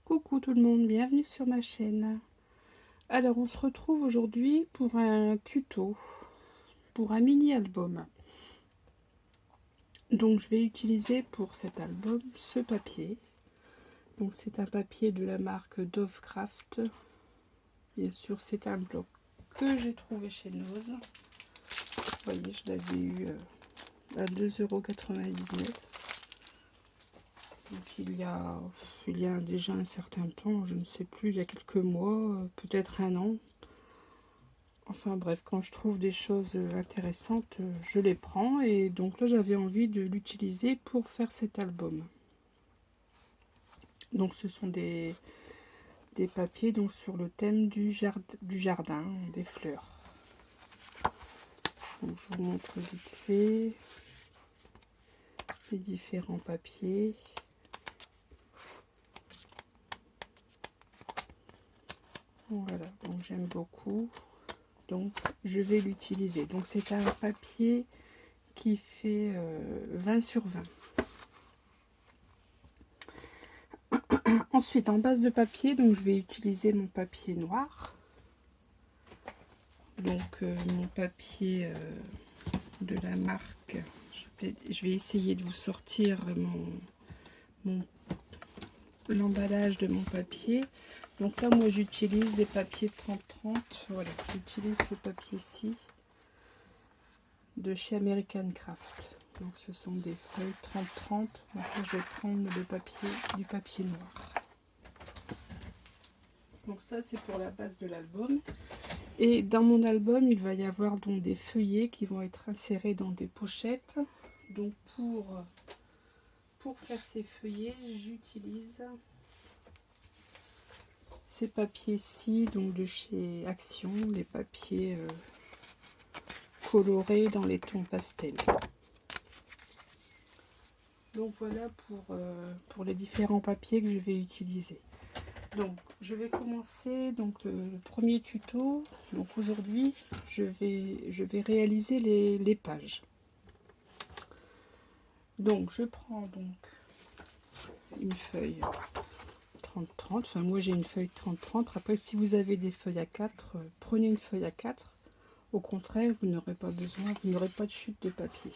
Coucou tout le monde, bienvenue sur ma chaîne. Alors on se retrouve aujourd'hui pour un tuto, pour un mini album. Donc je vais utiliser pour cet album ce papier. Donc c'est un papier de la marque Dovecraft. Bien sûr c'est un bloc que j'ai trouvé chez Noz. Vous voyez, je l'avais eu à 2,99 €. Donc il y a déjà un certain temps, je ne sais plus, il y a quelques mois, peut-être un an. Enfin bref, quand je trouve des choses intéressantes, je les prends. Et donc là, j'avais envie de l'utiliser pour faire cet album. Donc ce sont des papiers donc, sur le thème du jardin, des fleurs. Donc je vous montre vite fait les différents papiers. Voilà, donc j'aime beaucoup. Donc je vais l'utiliser. Donc c'est un papier qui fait 20 sur 20. Ensuite, en base de papier, donc je vais utiliser mon papier noir. Donc mon papier de la marque, je vais essayer de vous sortir l'emballage de mon papier. Donc là, moi j'utilise des papiers 30-30. Voilà, j'utilise ce papier-ci de chez American Craft. Donc ce sont des feuilles 30-30. Donc là, je vais prendre du papier noir. Donc ça c'est pour la base de l'album. Et dans mon album, il va y avoir donc des feuillets qui vont être insérés dans des pochettes. Donc pour faire ces feuillets, j'utilise ces papiers-ci, donc de chez Action, les papiers colorés dans les tons pastels. Donc voilà pour les différents papiers que je vais utiliser. Donc je vais commencer donc le premier tuto. Donc aujourd'hui je vais réaliser les pages. Donc je prends donc une feuille 30-30. Enfin moi j'ai une feuille 30-30. Après si vous avez des feuilles à 4, prenez une feuille à 4. Au contraire, vous n'aurez pas besoin, vous n'aurez pas de chute de papier.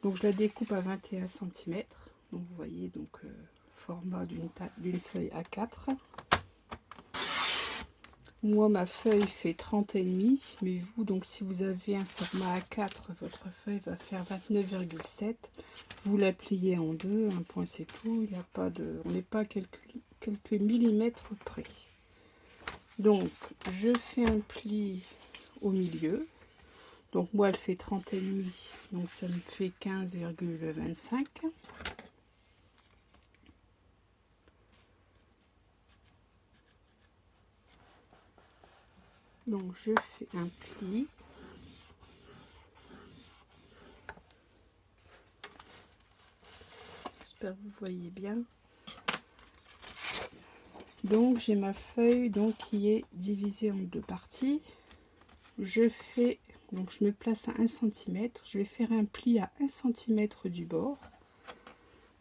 Donc je la découpe à 21 cm. Donc vous voyez donc format d'une feuille A4. Moi ma feuille fait 30,5, mais vous donc si vous avez un format A4, votre feuille va faire 29,7. Vous la pliez en deux, un point c'est tout. Il n'y a pas de, on n'est pas à quelques millimètres près. Donc je fais un pli au milieu. Donc moi elle fait 30,5, donc ça me fait 15,25. Donc je fais un pli. J'espère que vous voyez bien. Donc j'ai ma feuille donc qui est divisée en deux parties. Je me place à 1 cm. Je vais faire un pli à 1 cm du bord.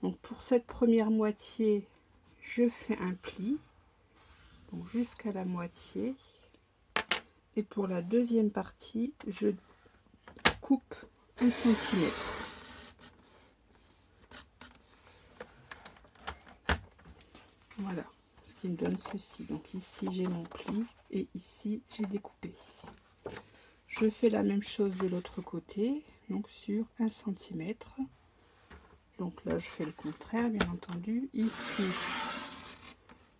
Donc pour cette première moitié, je fais un pli donc jusqu'à la moitié. Et pour la deuxième partie, je coupe 1 cm. Voilà, ce qui me donne ceci. Donc ici j'ai mon pli et ici j'ai découpé. Je fais la même chose de l'autre côté, donc sur 1 cm. Donc là je fais le contraire bien entendu. Ici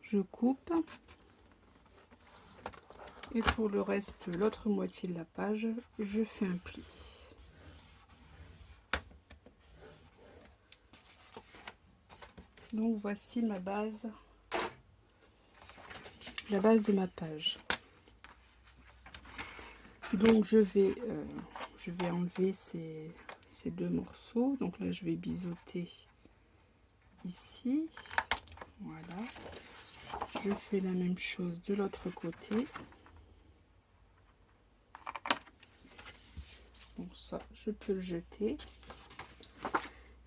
je coupe. Et pour le reste, l'autre moitié de la page, je fais un pli. Donc voici ma base, la base de ma page. Donc je vais enlever ces deux morceaux. Donc là je vais biseauter ici. Voilà. Je fais la même chose de l'autre côté. Donc ça, je peux le jeter.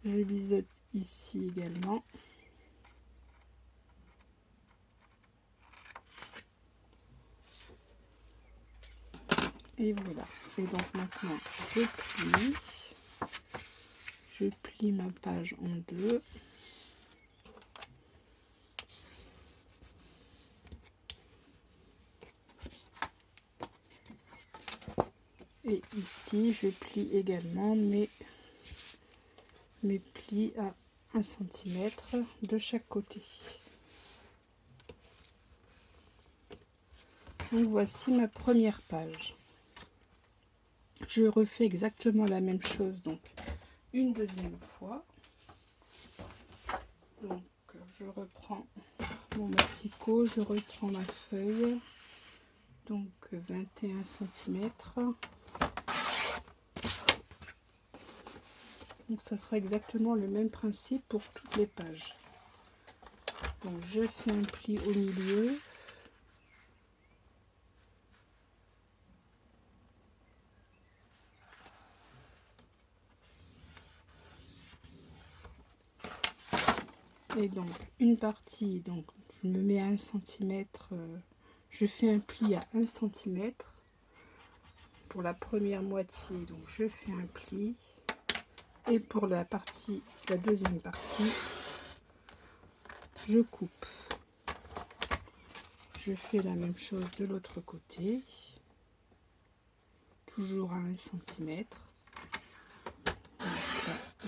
Je biseaute ici également. Et voilà. Et donc maintenant, je plie ma page en deux. Et ici, je plie également mes plis à 1 cm de chaque côté. Donc voici ma première page. Je refais exactement la même chose donc une deuxième fois. Donc je reprends mon massicot, je reprends ma feuille, donc 21 cm. Donc ça sera exactement le même principe pour toutes les pages. Donc je fais un pli au milieu. Et donc une partie, donc je me mets à 1 cm, je fais un pli à 1 cm. Pour la première moitié, donc je fais un pli. Et pour la deuxième partie, je coupe. Je fais la même chose de l'autre côté, toujours à 1 cm.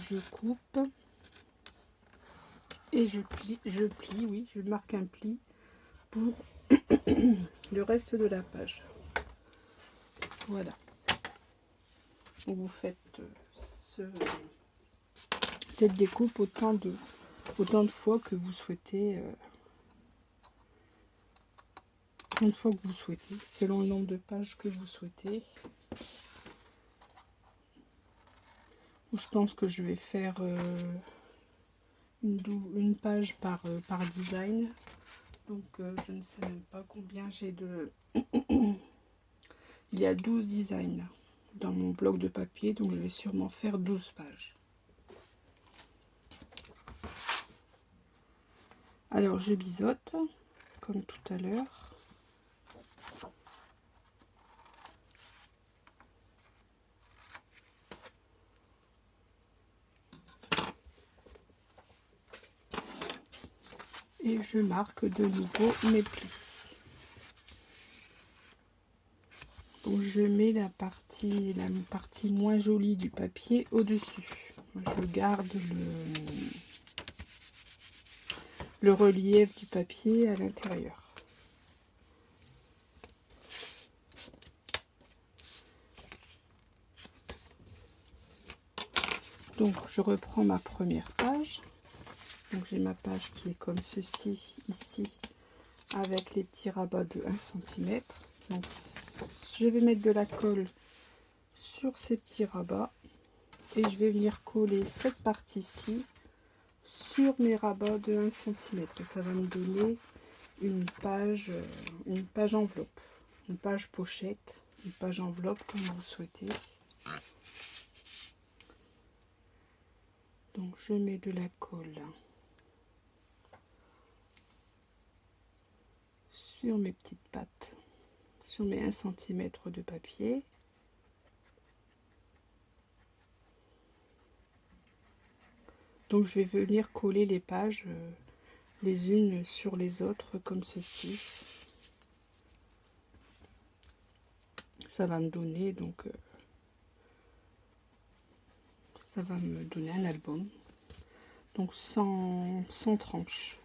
Je coupe et je plie, oui, je marque un pli pour le reste de la page. Voilà. Donc vous faites cette découpe autant de fois que vous souhaitez. Une fois que vous souhaitez, selon le nombre de pages que vous souhaitez. Je pense que je vais faire une page par design. Donc je ne sais même pas combien j'ai de... Il y a 12 designs dans mon bloc de papier, donc je vais sûrement faire 12 pages. Alors je biseaute, comme tout à l'heure. Et je marque de nouveau mes plis. Donc je mets la partie moins jolie du papier au-dessus. Je garde le relief du papier à l'intérieur. Donc je reprends ma première page. Donc j'ai ma page qui est comme ceci ici avec les petits rabats de 1 cm. Donc je vais mettre de la colle sur ces petits rabats et je vais venir coller cette partie-ci sur mes rabats de 1 cm et ça va me donner une page enveloppe, une page pochette, une page enveloppe comme vous souhaitez. Donc je mets de la colle sur mes petites pattes, sur mes 1 cm de papier. Donc je vais venir coller les pages les unes sur les autres comme ceci. Ça va me donner ça va me donner un album. Donc sans tranche.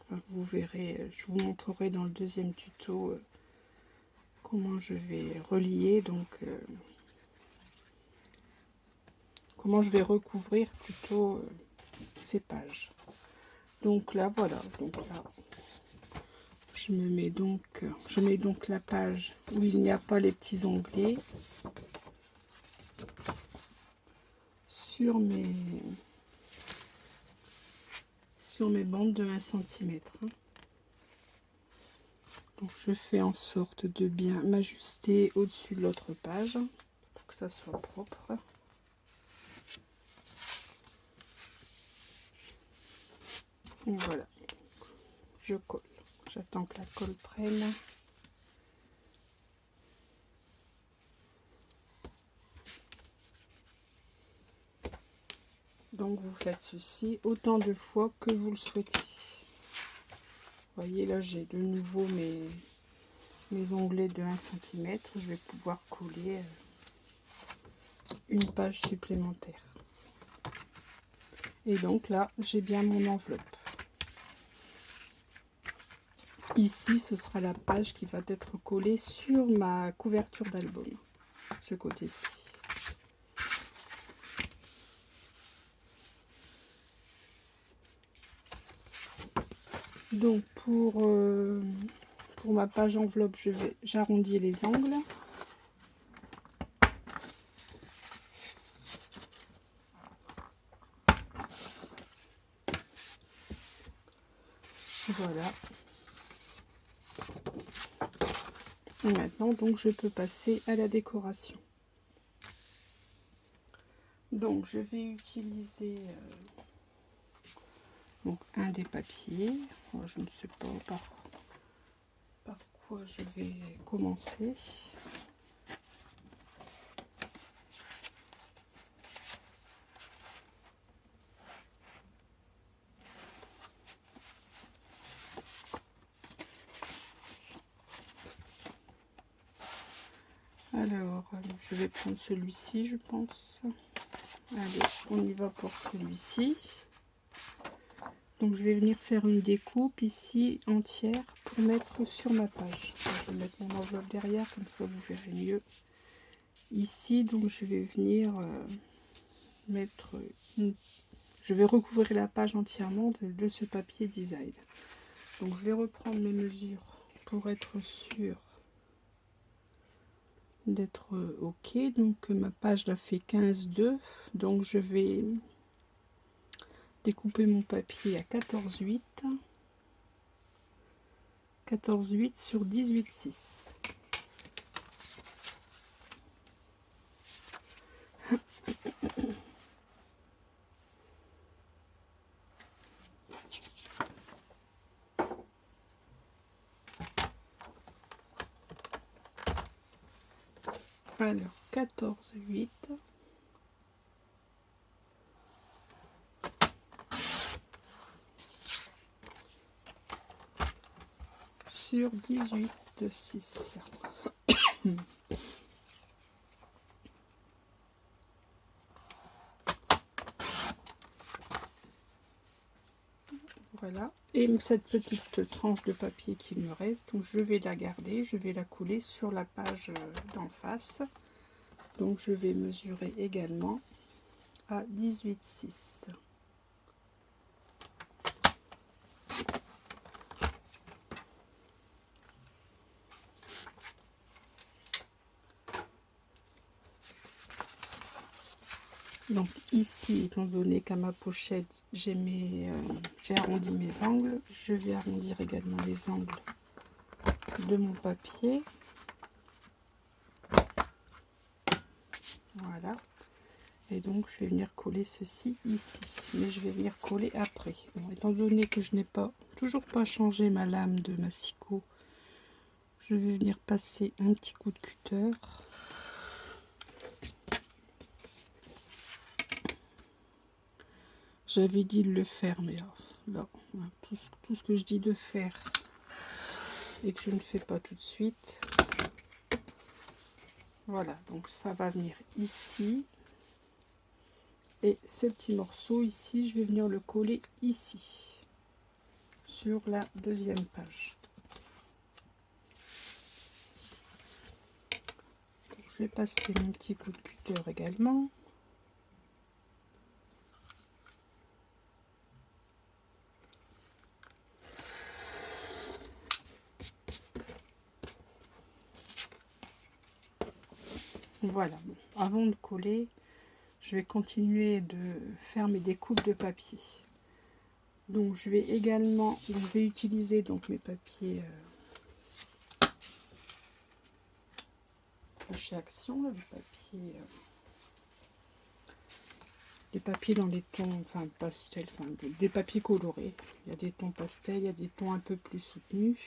Enfin, vous verrez, je vous montrerai dans le deuxième tuto comment je vais relier, donc comment je vais recouvrir plutôt ces pages. Donc là voilà, donc là je mets donc la page où il n'y a pas les petits onglets sur mes bandes de 1 cm. Donc je fais en sorte de bien m'ajuster au-dessus de l'autre page pour que ça soit propre. Et voilà, je colle. J'attends que la colle prenne. Donc vous faites ceci autant de fois que vous le souhaitez. Vous voyez là, j'ai de nouveau mes onglets de 1 cm. Je vais pouvoir coller une page supplémentaire. Et donc là, j'ai bien mon enveloppe. Ici, ce sera la page qui va être collée sur ma couverture d'album, ce côté-ci. Donc pour ma page enveloppe, j'arrondis les angles. Voilà. Et maintenant, donc, je peux passer à la décoration. Donc, je vais utiliser donc un des papiers. Moi, je ne sais pas par quoi je vais commencer. Alors, je vais prendre celui-ci, je pense. Allez, on y va pour celui-ci. Donc, je vais venir faire une découpe ici entière pour mettre sur ma page. Je vais mettre mon enveloppe derrière, comme ça vous verrez mieux. Ici, donc, je vais venir mettre je vais recouvrir la page entièrement de ce papier design. Donc, je vais reprendre mes mesures pour être sûre d'être ok. Donc ma page la fait 15,2, donc je vais découper mon papier à 14,8 sur 18,6. Alors 14,8 sur 18,6. Voilà, et cette petite tranche de papier qui me reste, donc je vais la garder, je vais la coller sur la page d'en face. Donc je vais mesurer également à 18,6. Donc ici, étant donné qu'à ma pochette, j'ai arrondi mes angles, je vais arrondir également les angles de mon papier. Voilà. Et donc, je vais venir coller ceci ici. Mais je vais venir coller après. Bon, étant donné que je n'ai toujours pas changé ma lame de massicot, je vais venir passer un petit coup de cutter. J'avais dit de le faire, mais là, tout ce que je dis de faire et que je ne fais pas tout de suite. Voilà, donc ça va venir ici. Et ce petit morceau ici, je vais venir le coller ici, sur la deuxième page. Donc, je vais passer mon petit coup de cutter également. Voilà, bon, avant de coller, je vais continuer de faire mes découpes de papier. Donc je vais également, je vais utiliser donc mes papiers de chez Action, là, les papiers dans les tons, enfin pastel, enfin, des papiers colorés. Il y a des tons pastel, il y a des tons un peu plus soutenus.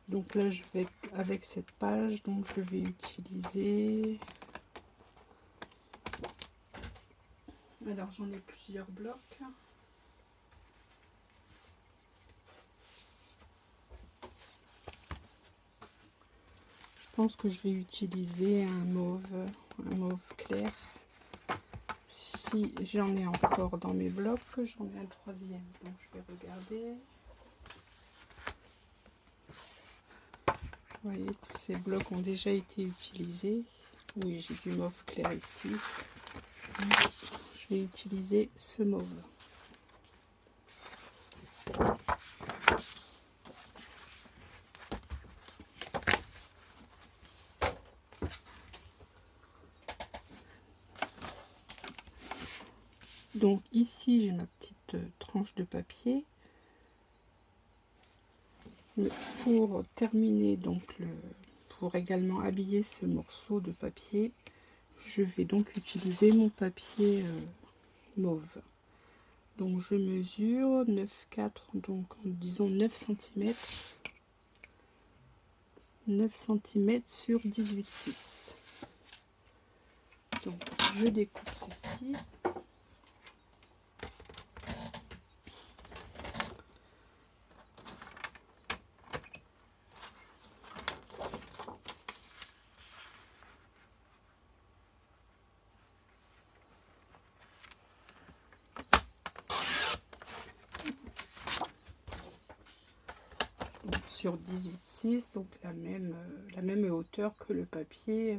Donc là, je vais avec cette page, donc je vais utiliser Alors j'en ai plusieurs blocs. Je pense que je vais utiliser un mauve clair. Si j'en ai encore dans mes blocs, j'en ai un troisième. Donc je vais regarder. Vous voyez, tous ces blocs ont déjà été utilisés. Oui, j'ai du mauve clair ici. Je vais utiliser ce mauve. Donc ici, j'ai ma petite tranche de papier. Pour terminer, donc pour également habiller ce morceau de papier, je vais donc utiliser mon papier mauve. Donc je mesure 9,4, donc disons 9 cm. 9 cm sur 18,6. Donc je découpe ceci. Sur 18,6, donc la même hauteur que le papier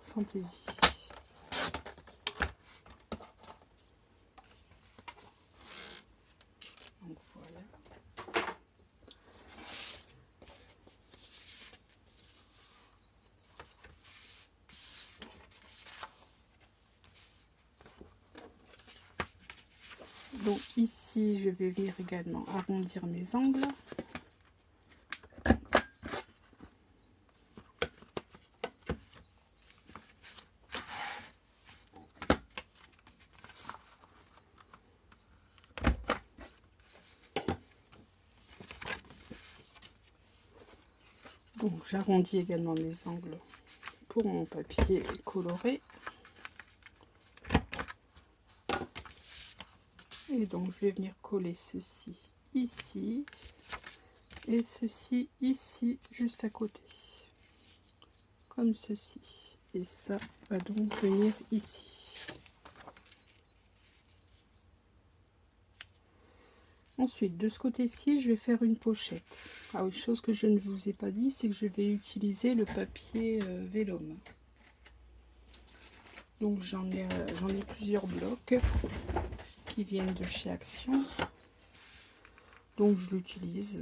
Fantaisie. Donc voilà. Donc ici, je vais venir également arrondir mes angles. Donc j'arrondis également mes angles pour mon papier coloré. Et donc je vais venir coller ceci ici et ceci ici juste à côté. Comme ceci. Et ça va donc venir ici. Ensuite, de ce côté-ci, je vais faire une pochette. Ah, une chose que je ne vous ai pas dit, c'est que je vais utiliser le papier vélum. Donc j'en ai plusieurs blocs qui viennent de chez Action. Donc j'utilise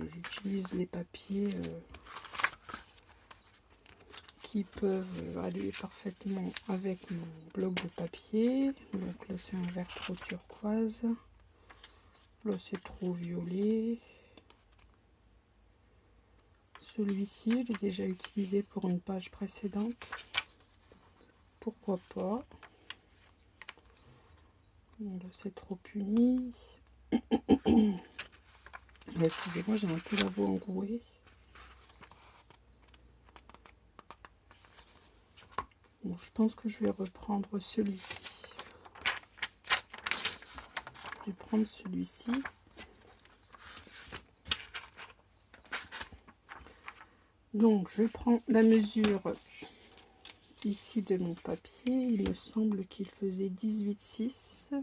les papiers qui peuvent aller parfaitement avec mon bloc de papier. Donc là c'est un vert trop turquoise. Là c'est trop violet. Celui-ci je l'ai déjà utilisé pour une page précédente. Pourquoi pas. Bon, là c'est trop uni. Excusez-moi, j'ai un peu la voix enrouée. Bon, je pense que je vais reprendre celui-ci. Je vais prendre celui-ci. Donc, je prends la mesure ici de mon papier. Il me semble qu'il faisait 18,6.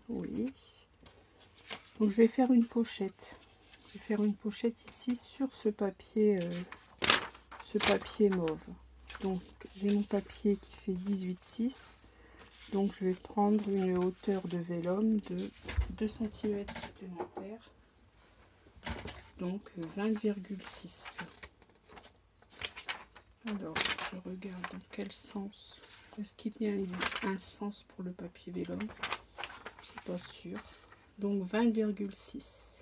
Oui. Donc, je vais faire une pochette. Je vais faire une pochette ici sur ce papier mauve. Donc, j'ai mon papier qui fait 18,6. Donc je vais prendre une hauteur de vélum de 2 cm supplémentaires, donc 20,6. Alors je regarde dans quel sens. Est-ce qu'il y a un sens pour le papier vélum? Je suis pas sûre. Donc 20,6.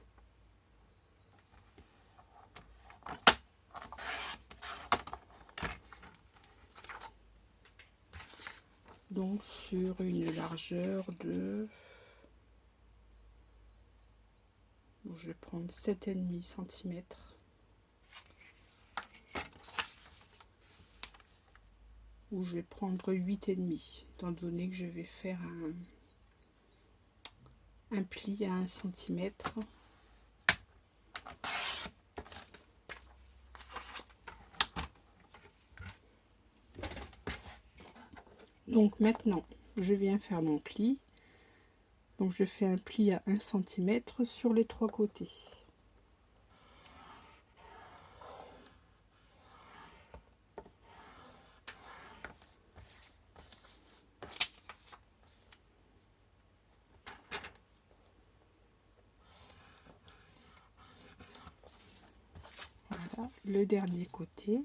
Donc sur une largeur de... Bon, je vais prendre 7,5 cm. où je vais prendre 8,5, étant donné que je vais faire un pli à 1 cm. Donc maintenant, je viens faire mon pli. Donc je fais un pli à 1 cm sur les 3 côtés. Voilà, le dernier côté.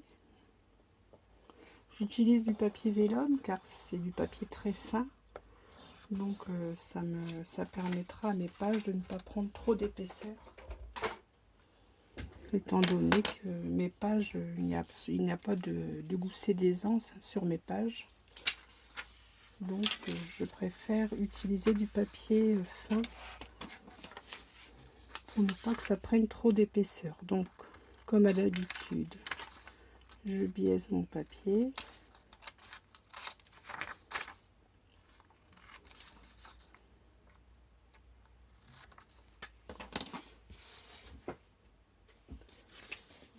J'utilise du papier vélum car c'est du papier très fin. Donc ça permettra à mes pages de ne pas prendre trop d'épaisseur. Étant donné que mes pages, il n'y a pas de gousset d'aisance sur mes pages. Donc je préfère utiliser du papier fin pour ne pas que ça prenne trop d'épaisseur. Donc comme à l'habitude, je biaise mon papier.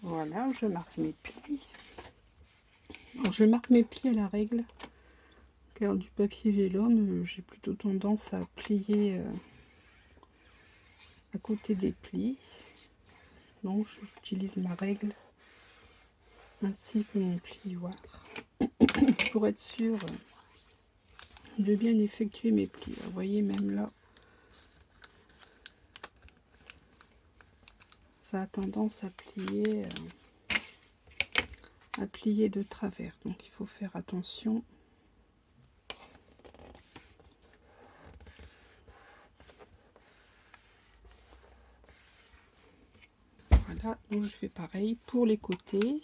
Voilà, je marque mes plis. Alors, je marque mes plis à la règle, car du papier vélum, j'ai plutôt tendance à plier à côté des plis. Donc j'utilise ma règle ainsi que mon plioir pour être sûr de bien effectuer mes plis. Vous voyez, même là, ça a tendance à plier de travers, donc il faut faire attention. Voilà, donc je fais pareil pour les côtés.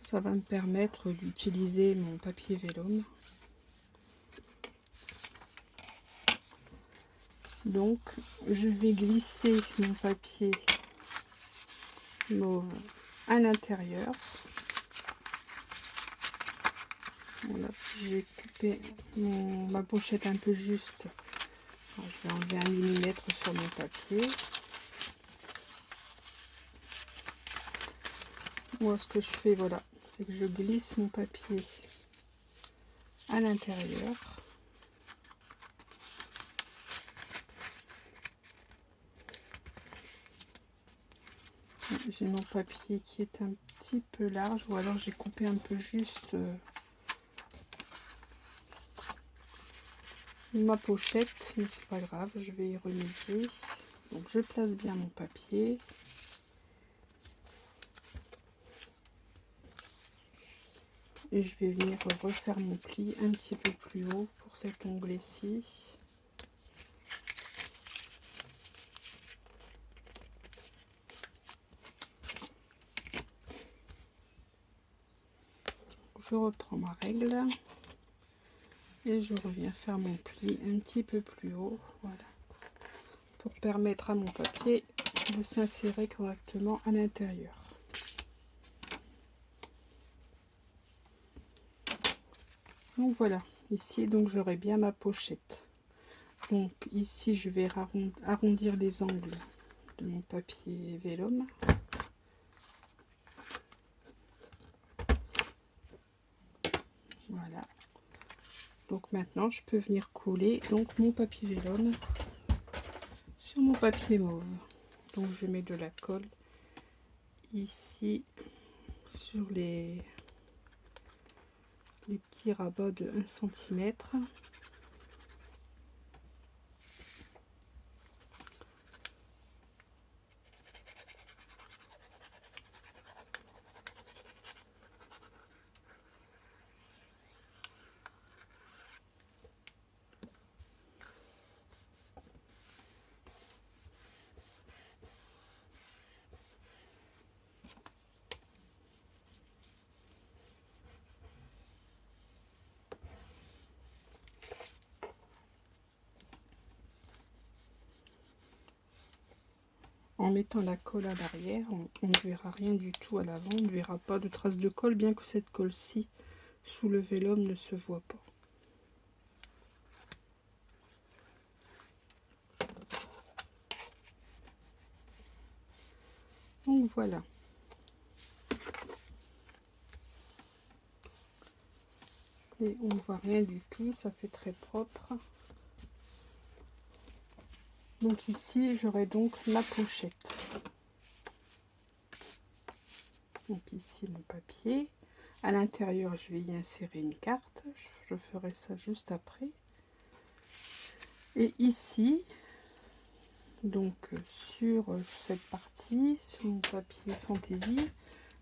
Ça va me permettre d'utiliser mon papier vélum. Donc je vais glisser mon papier mauve à l'intérieur. Voilà, si j'ai coupé ma pochette un peu juste, je vais enlever 1 mm sur mon papier. Moi, ce que je fais, voilà, c'est que je glisse mon papier à l'intérieur. J'ai mon papier qui est un petit peu large, ou alors j'ai coupé un peu juste ma pochette, mais c'est pas grave, je vais y remédier. Donc je place bien mon papier. Et je vais venir refaire mon pli un petit peu plus haut pour cet onglet-ci. Je reprends ma règle et je reviens faire mon pli un petit peu plus haut, voilà, pour permettre à mon papier de s'insérer correctement à l'intérieur. Donc voilà, ici donc j'aurai bien ma pochette. Donc ici je vais arrondir les angles de mon papier vélum. Voilà. Donc maintenant je peux venir coller donc mon papier vélum sur mon papier mauve. Donc je mets de la colle ici sur les petits rabats de 1 cm. en mettant la colle à l'arrière, on ne verra rien du tout à l'avant, on ne verra pas de traces de colle, bien que cette colle-ci sous le vélum ne se voit pas. Donc voilà. Et on ne voit rien du tout, ça fait très propre. Donc ici, j'aurai donc la pochette. Donc ici, mon papier. À l'intérieur, je vais y insérer une carte. Je ferai ça juste après. Et ici, donc sur cette partie, sur mon papier fantaisie,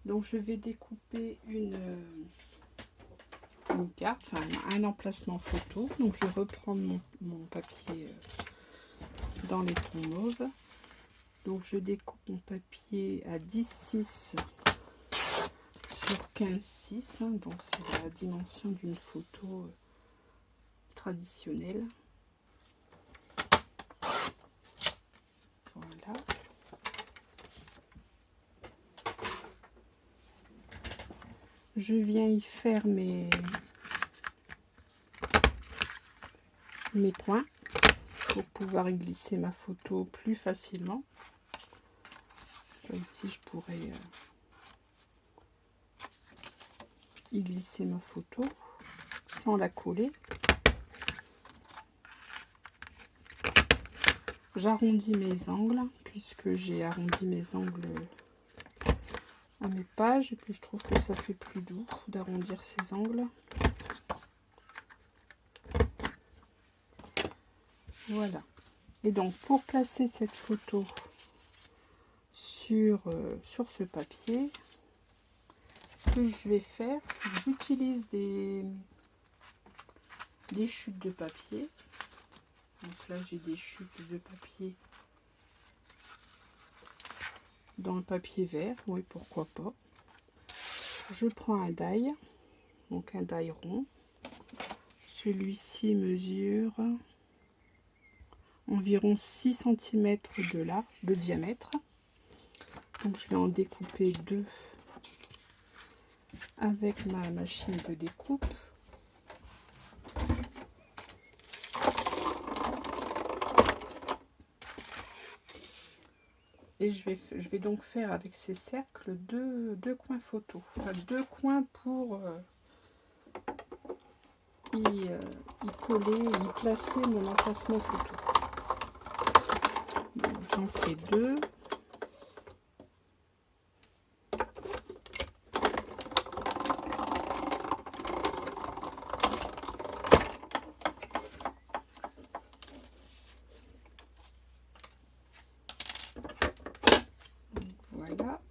donc je vais découper une carte, enfin un emplacement photo. Donc je reprends mon papier dans les tons mauves. Donc je découpe mon papier à 10,6 sur 15,6, hein, donc c'est la dimension d'une photo traditionnelle. Voilà. Je viens y faire mes points pour pouvoir y glisser ma photo plus facilement. Ici, je pourrais y glisser ma photo sans la coller. J'arrondis mes angles puisque j'ai arrondi mes angles à mes pages et puis je trouve que ça fait plus doux d'arrondir ces angles. Voilà. Et donc pour placer cette photo sur ce papier, ce que je vais faire, c'est que j'utilise des chutes de papier. Donc là j'ai des chutes de papier dans le papier vert, oui pourquoi pas. Je prends un die, donc un die rond. Celui-ci mesure environ 6 cm de diamètre. Donc je vais en découper 2 avec ma machine de découpe. Et je vais donc faire avec ces cercles deux coins photo, enfin 2 coins pour y coller, y placer mon emplacement photo. J'en fais 2. Voilà.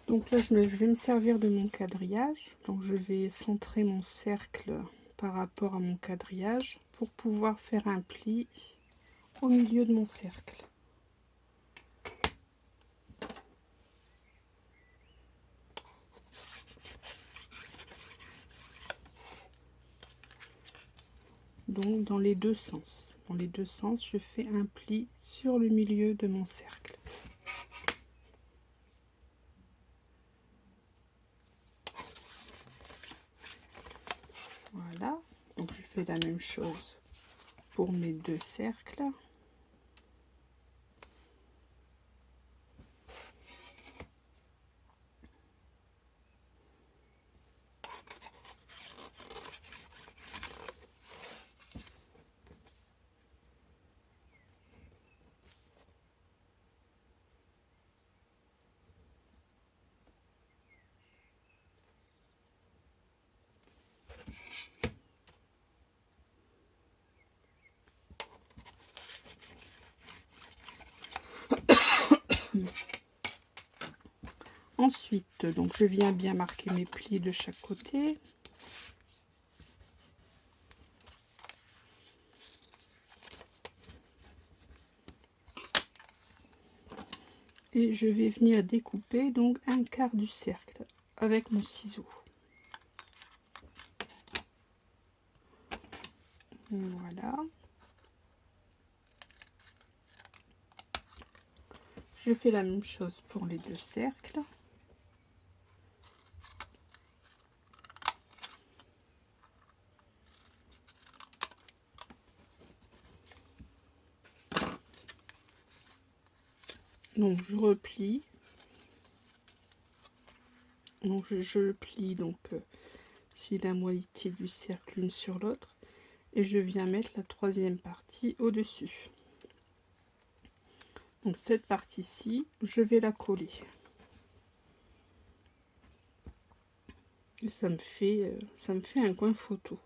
Donc là, je vais me servir de mon quadrillage. Donc je vais centrer mon cercle par rapport à mon quadrillage pour pouvoir faire un pli au milieu de mon cercle. Donc dans les deux sens. Dans les deux sens, je fais un pli sur le milieu de mon cercle. Voilà. Donc je fais la même chose pour mes 2 cercles. Ensuite, donc je viens bien marquer mes plis de chaque côté. Et je vais venir découper donc un quart du cercle avec mon ciseau. Voilà. Je fais la même chose pour les deux cercles. Donc je replie. Donc je plie donc c'est la moitié du cercle l'une sur l'autre et je viens mettre la troisième partie au dessus. Donc cette partie-ci, je vais la coller. Et ça me fait un coin photo.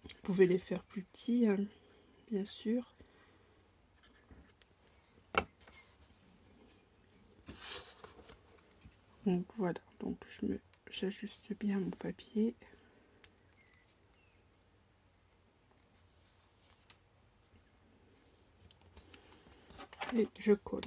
Vous pouvez les faire plus petits, hein, bien sûr. Donc voilà, donc j'ajuste bien mon papier. Et je colle.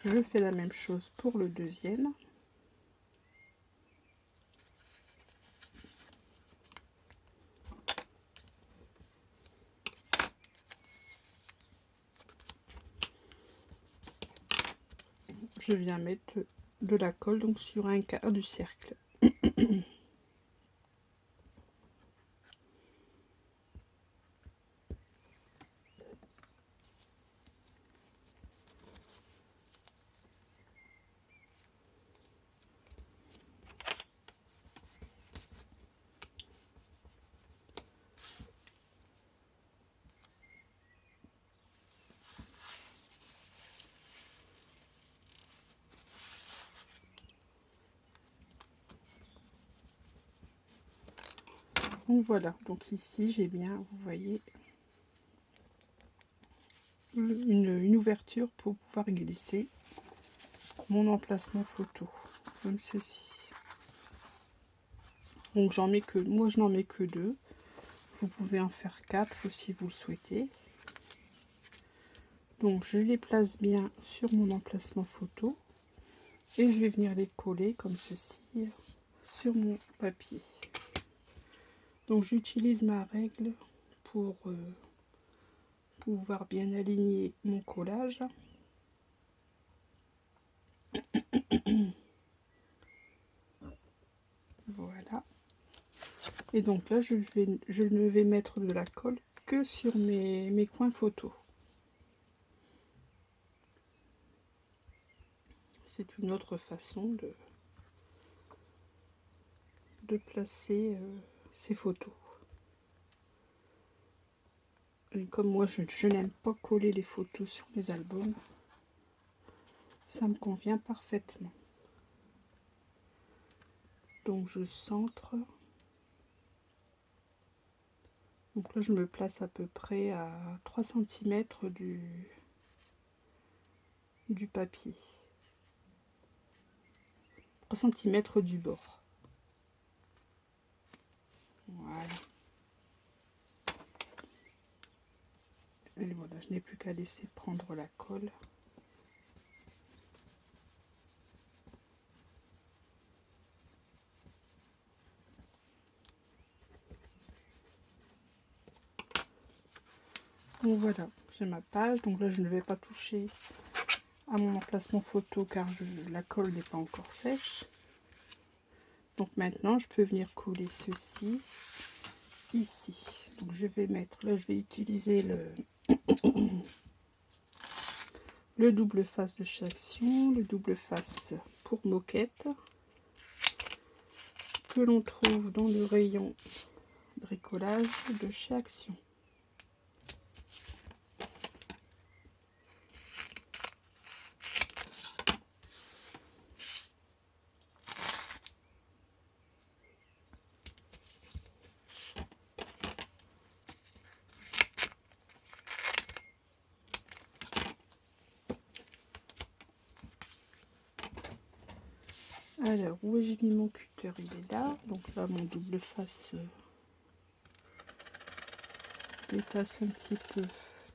Je fais la même chose pour le deuxième. Je viens mettre de la colle donc sur un quart du cercle. Donc voilà, donc ici j'ai bien, vous voyez, une ouverture pour pouvoir glisser mon emplacement photo, comme ceci. Donc moi je n'en mets que 2. Vous pouvez en faire 4 si vous le souhaitez. Donc je les place bien sur mon emplacement photo et je vais venir les coller comme ceci sur mon papier. Donc j'utilise ma règle pour pouvoir bien aligner mon collage. Voilà. Et donc là je ne vais mettre de la colle que sur mes coins photos. C'est une autre façon de placer ces photos. Et comme moi je n'aime pas coller les photos sur mes albums, ça me convient parfaitement. Donc je centre. Donc là je me place à peu près à 3 cm du papier. 3 cm du bord. Voilà. Et voilà, je n'ai plus qu'à laisser prendre la colle. Donc voilà, j'ai ma page. Donc là je ne vais pas toucher à mon emplacement photo car la colle n'est pas encore sèche. Donc maintenant je peux venir coller ceci ici. Donc je vais mettre, là je vais utiliser le double face de chez Action, le double face pour moquette que l'on trouve dans le rayon bricolage de chez Action. Alors, où j'ai mis mon cutter? Il est là. Donc là, mon double face dépasse un petit peu.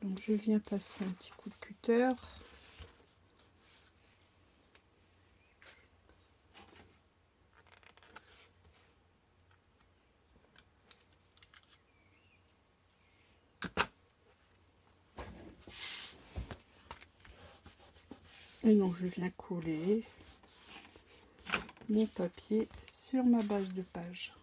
Donc je viens passer un petit coup de cutter. Et donc je viens coller mon papier sur ma base de page.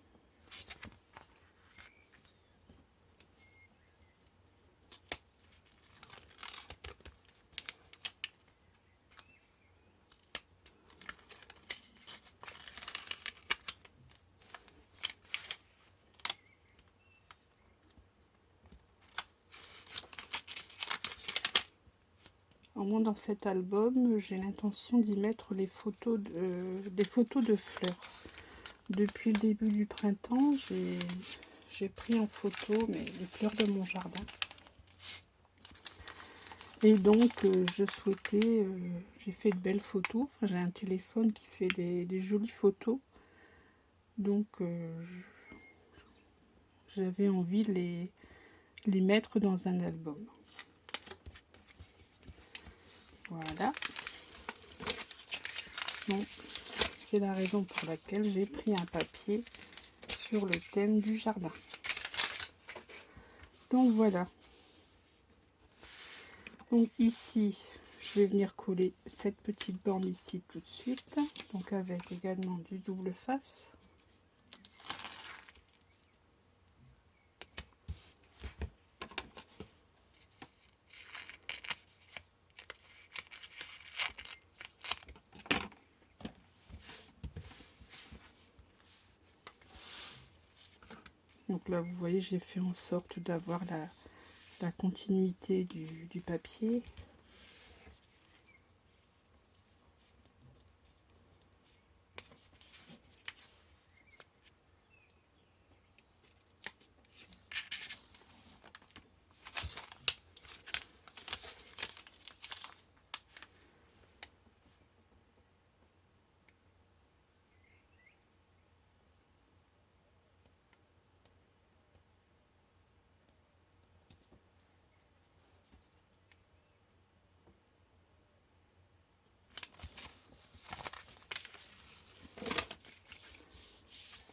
Alors moi, dans cet album, j'ai l'intention d'y mettre les photos des photos de fleurs. Depuis le début du printemps, j'ai pris en photo les fleurs de mon jardin. Et donc, je souhaitais, j'ai fait de belles photos. Enfin, j'ai un téléphone qui fait des jolies photos. Donc, j'avais envie de les mettre dans un album. Voilà. Donc, c'est la raison pour laquelle j'ai pris un papier sur le thème du jardin. Donc voilà. Donc ici, je vais venir coller cette petite borne ici tout de suite. Donc avec également du double face. Donc là, vous voyez, j'ai fait en sorte d'avoir la continuité du papier.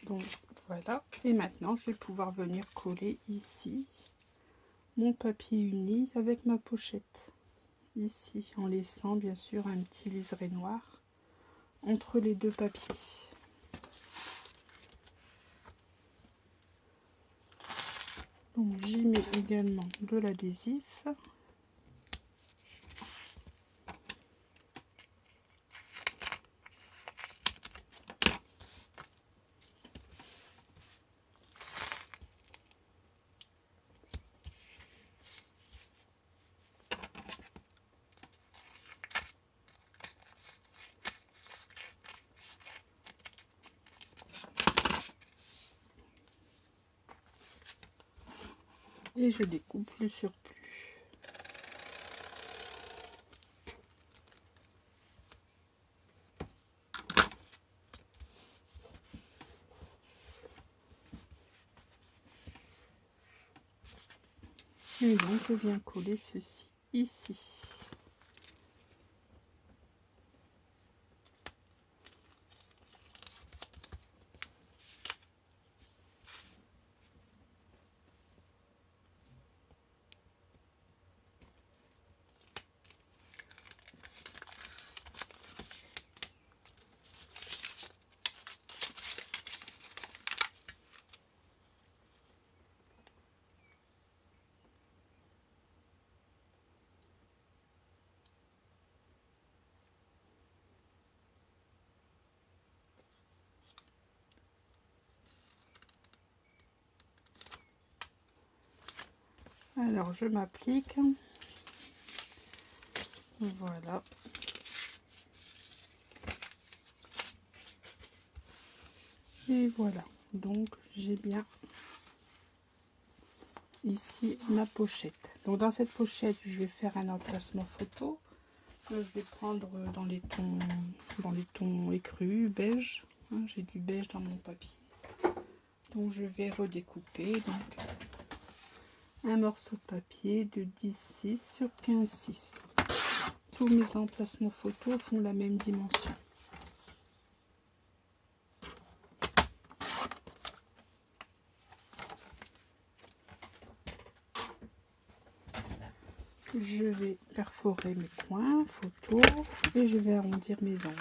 Donc voilà, et maintenant je vais pouvoir venir coller ici mon papier uni avec ma pochette. Ici, en laissant bien sûr un petit liseré noir entre les deux papiers. Donc j'y mets également de l'adhésif. Et je découpe le surplus. Et donc je viens coller ceci ici. Alors je m'applique. Voilà. Et voilà. Donc j'ai bien ici ma pochette. Donc dans cette pochette, je vais faire un emplacement photo. Là, je vais prendre dans les tons écrus, beige. Hein, j'ai du beige dans mon papier. Donc je vais redécouper donc un morceau de papier de 10,6 sur 15,6. Tous mes emplacements photos font la même dimension. Je vais perforer mes coins photos et je vais arrondir mes angles.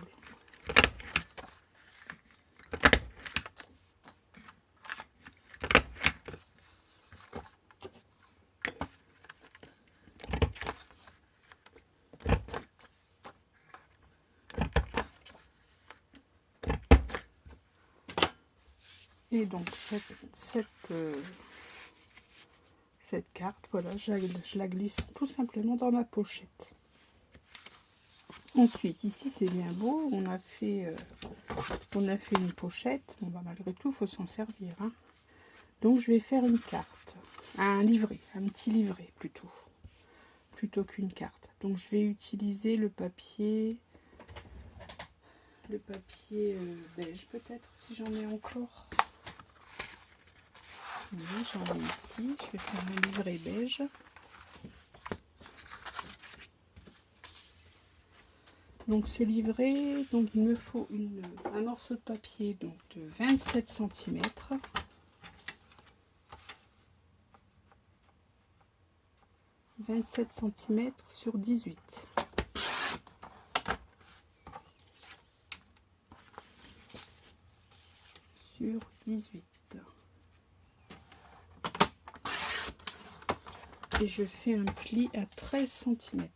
Et donc cette carte, voilà, je la glisse tout simplement dans ma pochette. Ensuite, ici c'est bien beau, on a fait une pochette. Bon, bah, malgré tout, il faut s'en servir, hein. Donc je vais faire une carte, un livret, un petit livret plutôt qu'une carte. Donc je vais utiliser le papier beige peut-être, si j'en ai encore. Oui, j'en ai ici. Je vais faire un livret beige. Donc ce livret, donc il me faut un morceau de papier donc de 27 cm. « 27 cm sur 18. Sur 18. Et je fais un pli à 13 cm.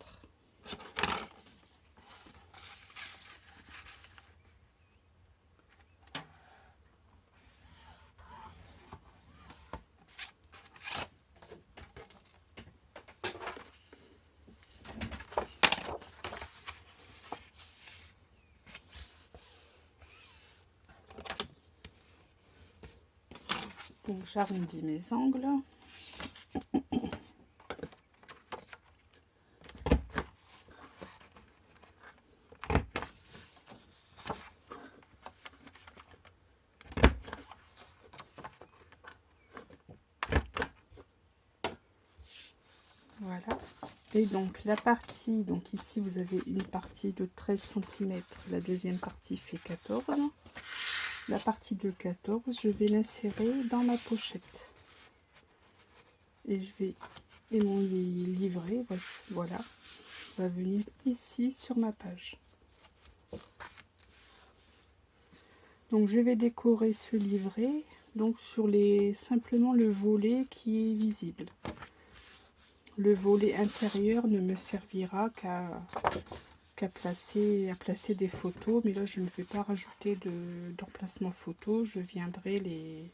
Donc j'arrondis mes angles. Voilà. Et donc la partie, donc ici vous avez une partie de 13 cm, la deuxième partie fait 14. La partie de 14, je vais l'insérer dans ma pochette. Et mon livret, voilà, va venir ici sur ma page. Donc je vais décorer ce livret donc simplement le volet qui est visible. Le volet intérieur ne me servira qu'à placer des photos, mais là je ne vais pas rajouter d'emplacement photo. Je viendrai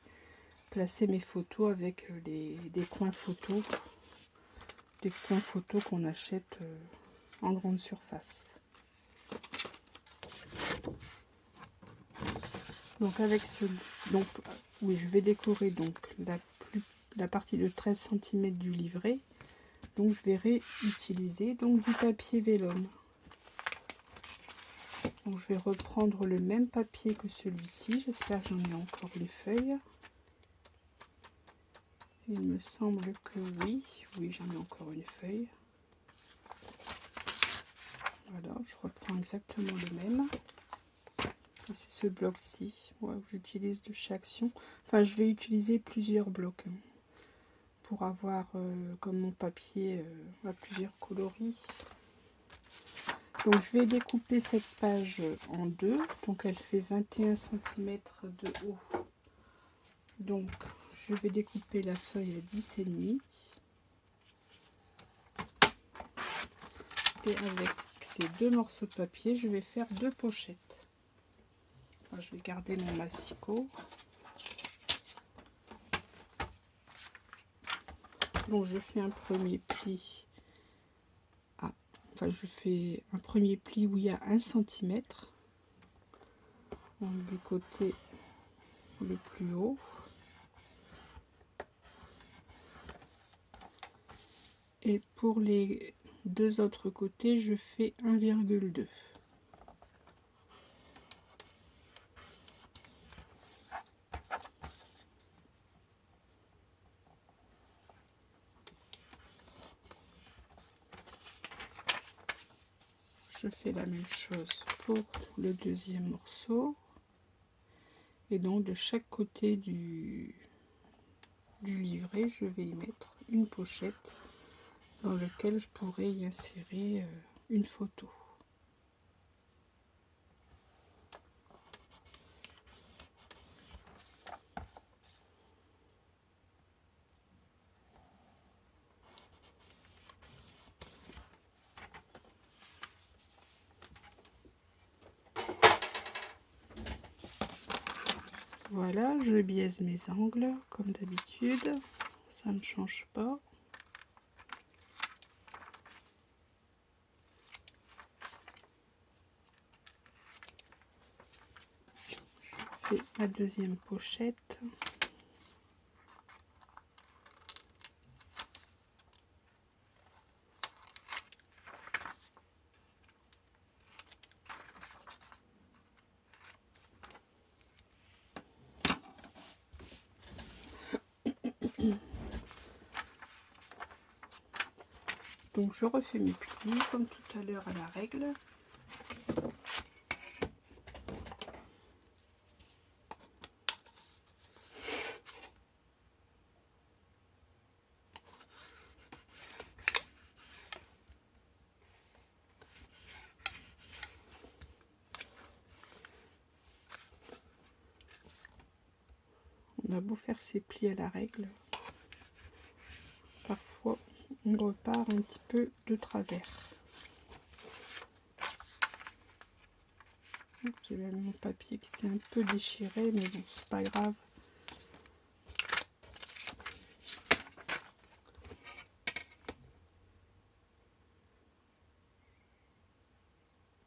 placer mes photos avec des coins photos qu'on achète en grande surface. Donc oui, je vais décorer donc la partie de 13 cm du livret. Donc je vais réutiliser donc du papier vélum. Donc je vais reprendre le même papier que celui-ci. J'espère que j'en ai encore une feuille. Il me semble que oui, j'en ai encore une feuille. Voilà, je reprends exactement le même. C'est ce bloc-ci, ouais, que j'utilise de chez Action. Enfin, je vais utiliser plusieurs blocs pour avoir, comme mon papier à plusieurs coloris. Donc, je vais découper cette page en deux. Donc, elle fait 21 cm de haut. Donc, je vais découper la feuille à 10,5. Et avec ces deux morceaux de papier, je vais faire deux pochettes. Alors, je vais garder mon massicot. Donc je fais un premier pli je fais un premier pli où il y a 1 cm du côté le plus haut. Et pour les deux autres côtés, je fais 1,2. je fais la même chose pour le deuxième morceau. Et donc de chaque côté du livret, je vais y mettre une pochette dans laquelle je pourrais y insérer une photo. Voilà, je biaise mes angles comme d'habitude, ça ne change pas. Je fais ma deuxième pochette. Donc je refais mes plis comme tout à l'heure à la règle. On a beau faire ses plis à la règle, parfois on repart un petit peu de travers. J'ai même mon papier qui s'est un peu déchiré, mais bon, c'est pas grave.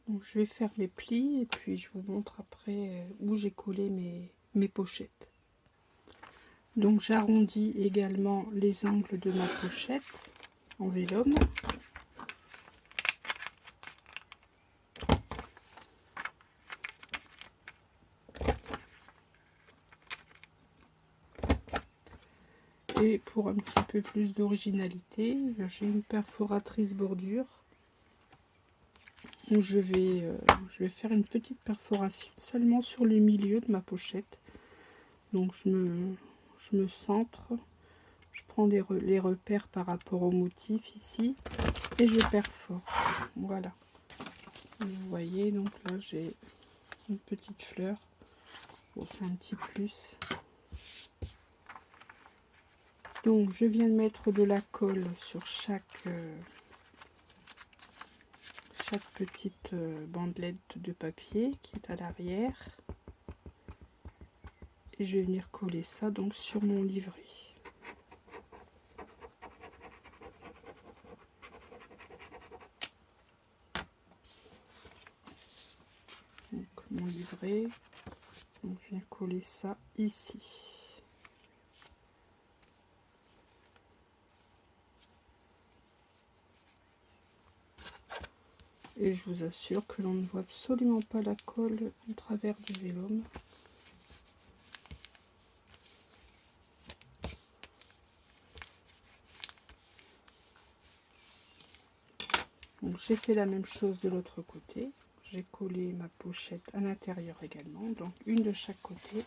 Donc je vais faire mes plis et puis je vous montre après où j'ai collé mes pochettes. Donc j'arrondis également les angles de ma pochette en vélum. Et pour un petit peu plus d'originalité, j'ai une perforatrice bordure. Donc je vais faire une petite perforation seulement sur le milieu de ma pochette. Donc je me centre, je prends les repères par rapport au motif ici et je perfore. Voilà. Vous voyez, donc là j'ai une petite fleur. Bon, c'est un petit plus. Donc je viens de mettre de la colle sur chaque petite bandelette de papier qui est à l'arrière. Et je vais venir coller ça donc sur mon livret. Donc mon livret, donc je viens coller ça ici. Et je vous assure que l'on ne voit absolument pas la colle au travers du vélum. Donc j'ai fait la même chose de l'autre côté. J'ai collé ma pochette à l'intérieur également, donc une de chaque côté.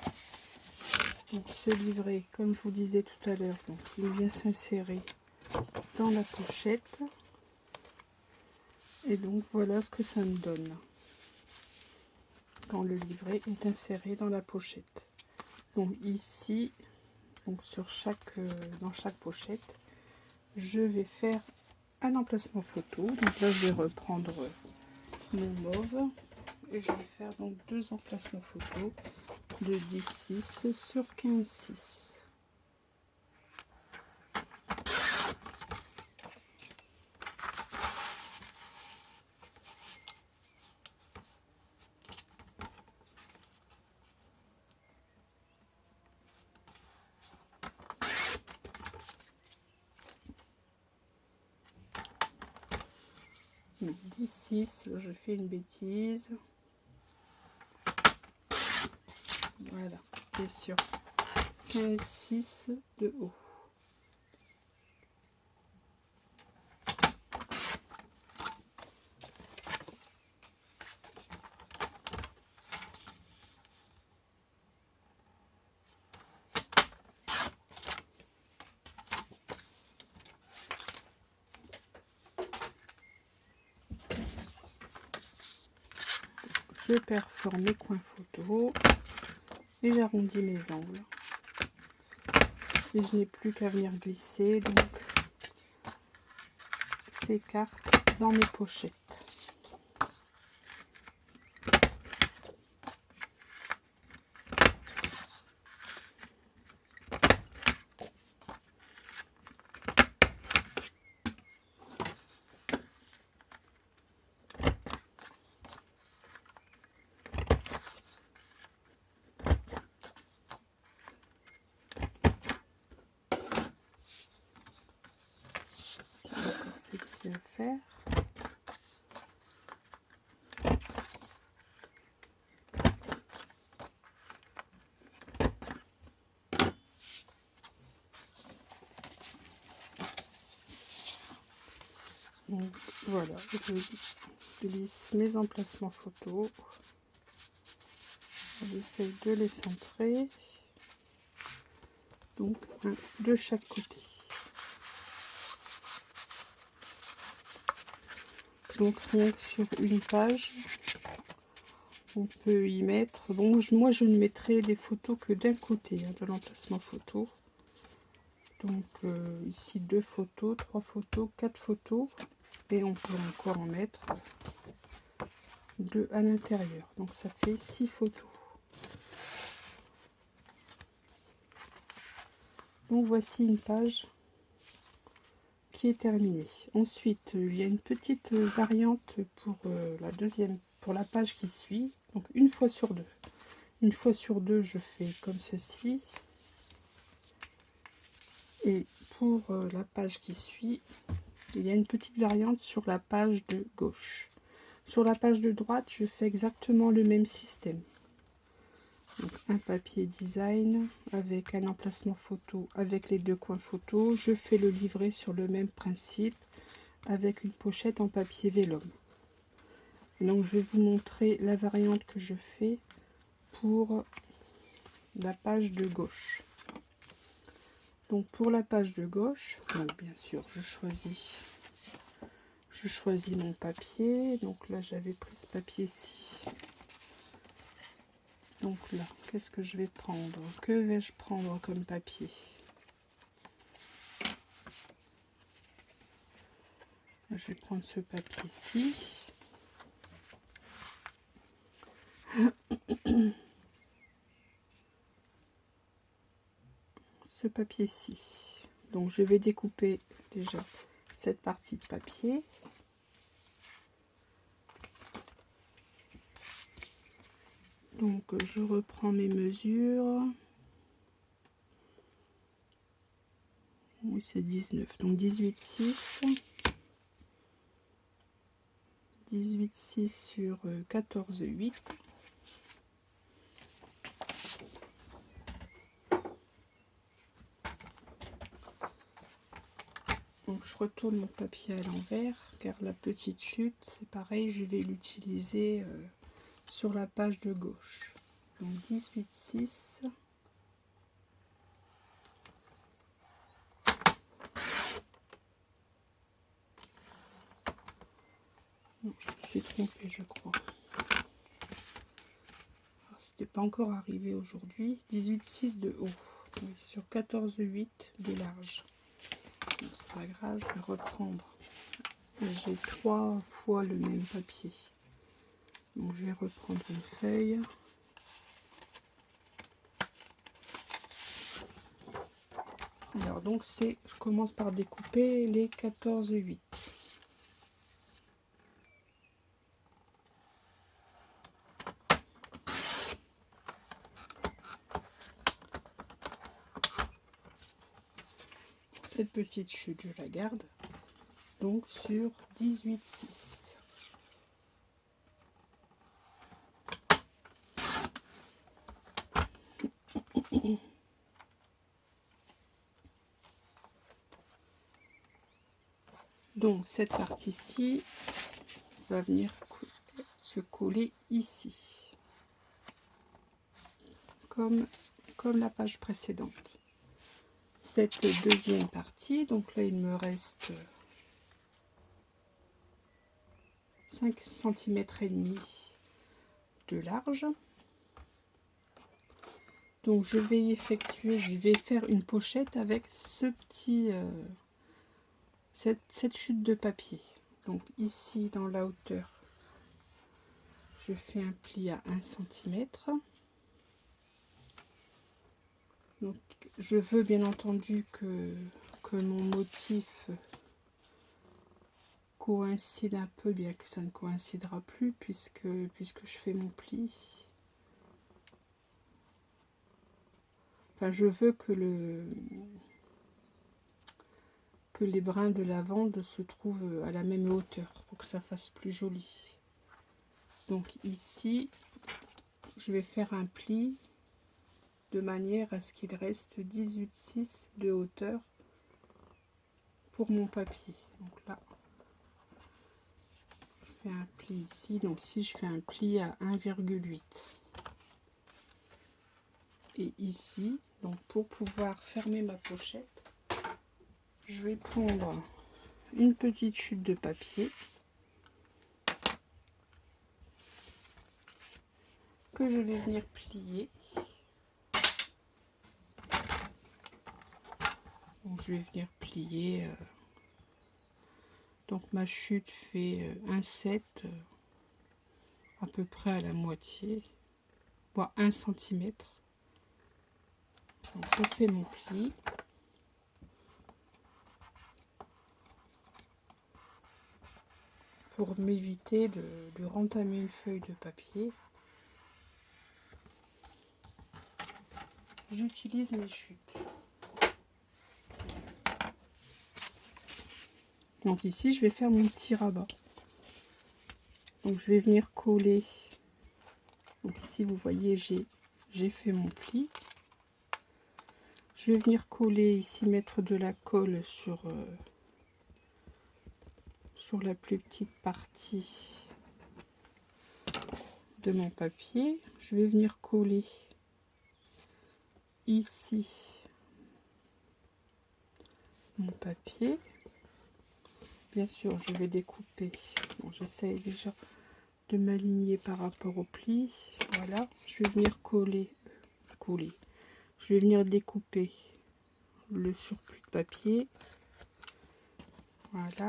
Donc ce livret, comme je vous disais tout à l'heure, donc il vient s'insérer dans la pochette. Et donc voilà ce que ça me donne quand le livret est inséré dans la pochette. Donc ici, donc dans chaque pochette, je vais faire un emplacement photo. Donc là je vais reprendre mon mauve et je vais faire donc deux emplacements photos de 10,6 sur 15,6. Donc 10,6, je fais une bêtise. Voilà, et sur 15,6 de haut. je perfore mes coins photo et j'arrondis mes angles. Et je n'ai plus qu'à venir glisser donc ces cartes dans mes pochettes. Celle-ci à faire. Donc voilà, je glisse mes emplacements photos. J'essaie de les centrer. Donc un de chaque côté. Donc rien que sur une page, on peut y mettre. Bon, moi je ne mettrai des photos que d'un côté de l'emplacement photo. Donc ici 2 photos, 3 photos, 4 photos. Et on peut encore en mettre 2 à l'intérieur. Donc ça fait 6 photos. Donc voici une page qui est terminée. Ensuite, il y a une petite variante pour pour la page qui suit. Donc une fois sur deux. Une fois sur deux, je fais comme ceci. Et pour la page qui suit, il y a une petite variante sur la page de gauche. Sur la page de droite, je fais exactement le même système. Donc un papier design avec un emplacement photo avec les 2 coins photo. Je fais le livret sur le même principe avec une pochette en papier vélum. Donc je vais vous montrer la variante que je fais pour la page de gauche. Donc pour la page de gauche, donc bien sûr je choisis mon papier. Donc là j'avais pris ce papier-ci. Donc là, qu'est-ce que je vais prendre? Que vais-je prendre comme papier? Je vais prendre ce papier-ci. Ce papier-ci. Donc je vais découper déjà cette partie de papier. Donc je reprends mes mesures. Oui, c'est 19. Donc 18,6. 18,6 sur 14,8. Donc je retourne mon papier à l'envers car la petite chute, c'est pareil, je vais l'utiliser sur la page de gauche. Donc 18,6. Non, je me suis trompée, je crois. C'était pas encore arrivé aujourd'hui. 18,6 de haut, oui, sur 14,8 de large. Bon, c'est pas grave, je vais reprendre. J'ai 3 fois le même papier. Donc je vais reprendre une feuille. Alors donc je commence par découper les 14,8. Cette petite chute, je la garde. Donc sur 18,6. Donc cette partie-ci va venir se coller ici, comme la page précédente. Cette deuxième partie, donc là il me reste 5 cm et demi de large. Donc je vais faire une pochette avec ce petit cette chute de papier. Donc ici dans la hauteur, je fais un pli à 1 cm. Donc je veux bien entendu que mon motif coïncide un peu, bien que ça ne coïncidera plus puisque je fais mon pli. Enfin, je veux que les brins de lavande se trouvent à la même hauteur pour que ça fasse plus joli. Donc ici, je vais faire un pli de manière à ce qu'il reste 18,6 de hauteur pour mon papier. Donc là, je fais un pli ici. Donc ici, je fais un pli à 1,8. Et ici, donc pour pouvoir fermer ma pochette, je vais prendre une petite chute de papier que je vais venir plier. Donc je vais venir plier. Donc ma chute fait un 7 à peu près à la moitié, voire 1 cm. Donc je fais mon pli. Pour m'éviter de rentamer une feuille de papier, j'utilise mes chutes. Donc ici, je vais faire mon petit rabat. Donc je vais venir coller. Donc ici, vous voyez, j'ai fait mon pli. Je vais venir coller ici, mettre de la colle sur la plus petite partie de mon papier. Je vais venir coller ici mon papier. Bien sûr, je vais découper. Bon, j'essaye déjà de m'aligner par rapport au pli. Voilà, je vais venir coller. Je vais venir découper le surplus de papier. Voilà.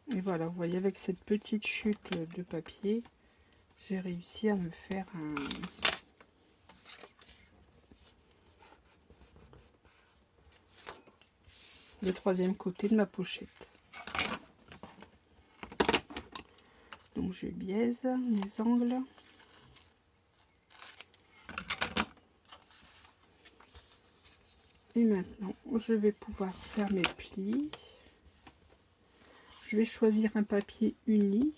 Et voilà, vous voyez, avec cette petite chute de papier, j'ai réussi à me faire le troisième côté de ma pochette. Donc je biaise mes angles. Et maintenant, je vais pouvoir faire mes plis. Je vais choisir un papier uni.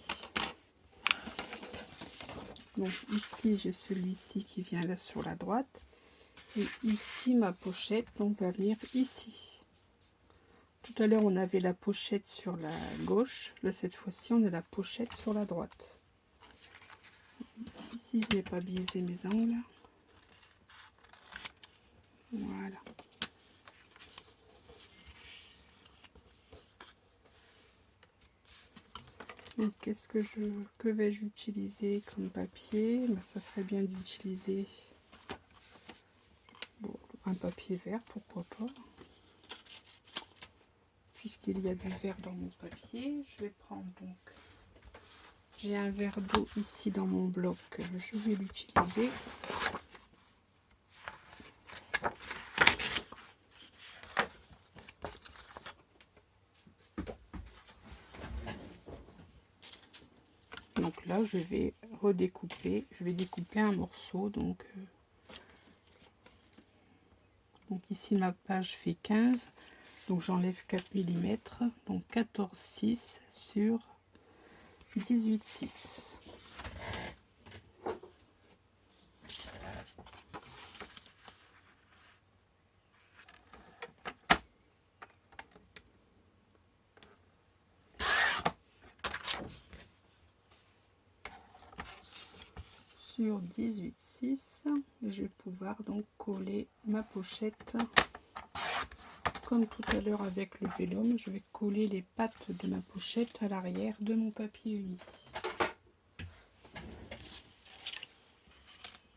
Donc ici, j'ai celui-ci qui vient là sur la droite. Et ici, ma pochette donc va venir ici. Tout à l'heure, on avait la pochette sur la gauche. Là, cette fois-ci, on a la pochette sur la droite. Ici, je n'ai pas biaisé mes angles. Voilà. Donc, que vais-je utiliser comme papier? Ben, ça serait bien d'utiliser un papier vert, pourquoi pas. Puisqu'il y a du vert dans mon papier, je vais prendre donc, j'ai un verre d'eau ici dans mon bloc, je vais l'utiliser. Donc là, je vais redécouper, je vais découper un morceau. Donc ici, ma page fait 15, donc j'enlève 4 mm, donc 14,6 sur 18,6. Sur 18,6, et je vais pouvoir donc coller ma pochette comme tout à l'heure avec le vélum, je vais coller les pattes de ma pochette à l'arrière de mon papier uni.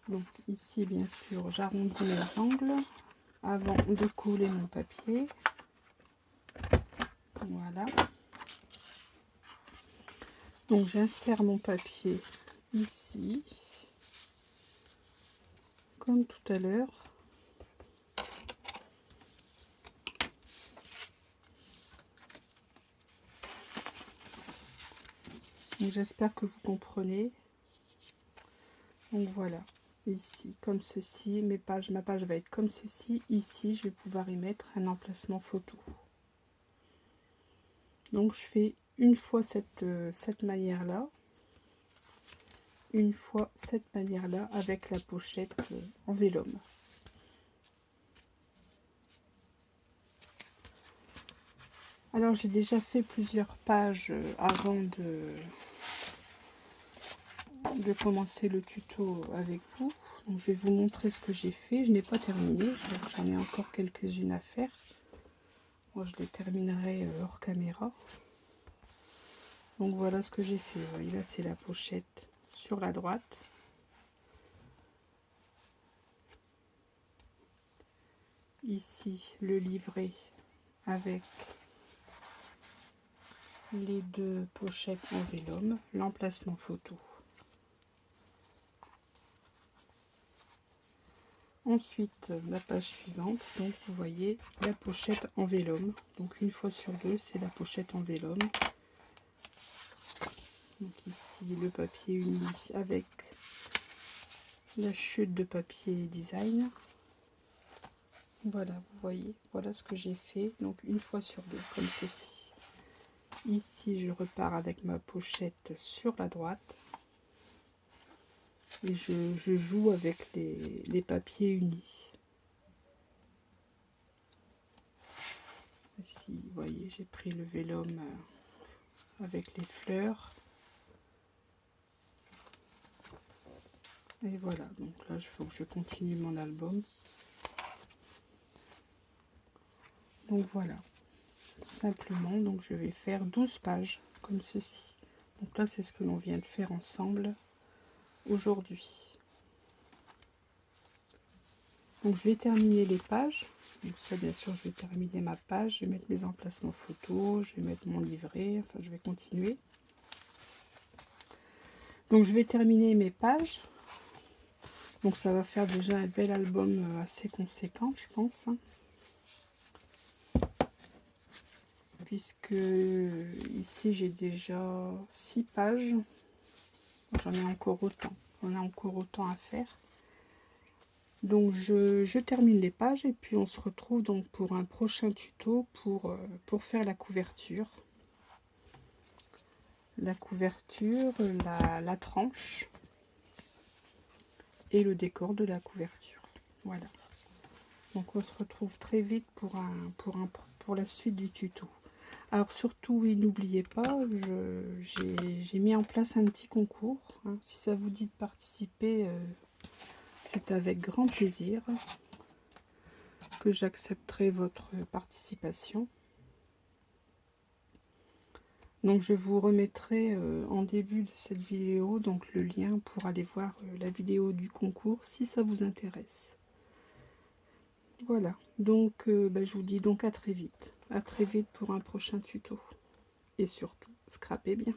Donc ici, bien sûr, j'arrondis mes angles avant de coller mon papier. Voilà. Donc j'insère mon papier ici, comme tout à l'heure. Donc j'espère que vous comprenez. Donc voilà, ici comme ceci, ma page va être comme ceci. Ici, je vais pouvoir y mettre un emplacement photo. Donc je fais une fois cette manière-là, une fois cette manière-là avec la pochette en vélum. Alors j'ai déjà fait plusieurs pages avant de commencer le tuto avec vous. Donc, je vais vous montrer ce que j'ai fait. Je n'ai pas terminé, j'en ai encore quelques-unes à faire. Moi je les terminerai hors caméra. Donc voilà ce que j'ai fait. Vous voyez, là c'est la pochette sur la droite. Ici le livret avec les deux pochettes en vélum, l'emplacement photo. Ensuite, la page suivante, donc vous voyez la pochette en vélum. Donc une fois sur deux, c'est la pochette en vélum. Donc ici, le papier uni avec la chute de papier design. Voilà, vous voyez, voilà ce que j'ai fait. Donc une fois sur deux, comme ceci. Ici, je repars avec ma pochette sur la droite. Et je joue avec les papiers unis. Ici, vous voyez, j'ai pris le vélum avec les fleurs. Et voilà, donc là, il faut que je continue mon album. Donc voilà, tout simplement, donc je vais faire 12 pages comme ceci. Donc là, c'est ce que l'on vient de faire ensemble aujourd'hui. Donc je vais terminer les pages. Donc ça, bien sûr, je vais terminer ma page. Je vais mettre mes emplacements photos, je vais mettre mon livret, enfin je vais continuer. Donc je vais terminer mes pages. Donc ça va faire déjà un bel album assez conséquent, je pense. Puisque ici j'ai déjà 6 pages. J'en ai encore autant. On a encore autant à faire. Donc je termine les pages et puis on se retrouve donc pour un prochain tuto pour faire la couverture. La couverture, la tranche et le décor de la couverture. Voilà. Donc on se retrouve très vite pour la suite du tuto. Alors surtout, oui, n'oubliez pas, j'ai mis en place un petit concours. Hein. Si ça vous dit de participer, c'est avec grand plaisir que j'accepterai votre participation. Donc je vous remettrai en début de cette vidéo donc le lien pour aller voir la vidéo du concours si ça vous intéresse. Voilà, donc je vous dis donc à très vite pour un prochain tuto. Et surtout, scrapez bien.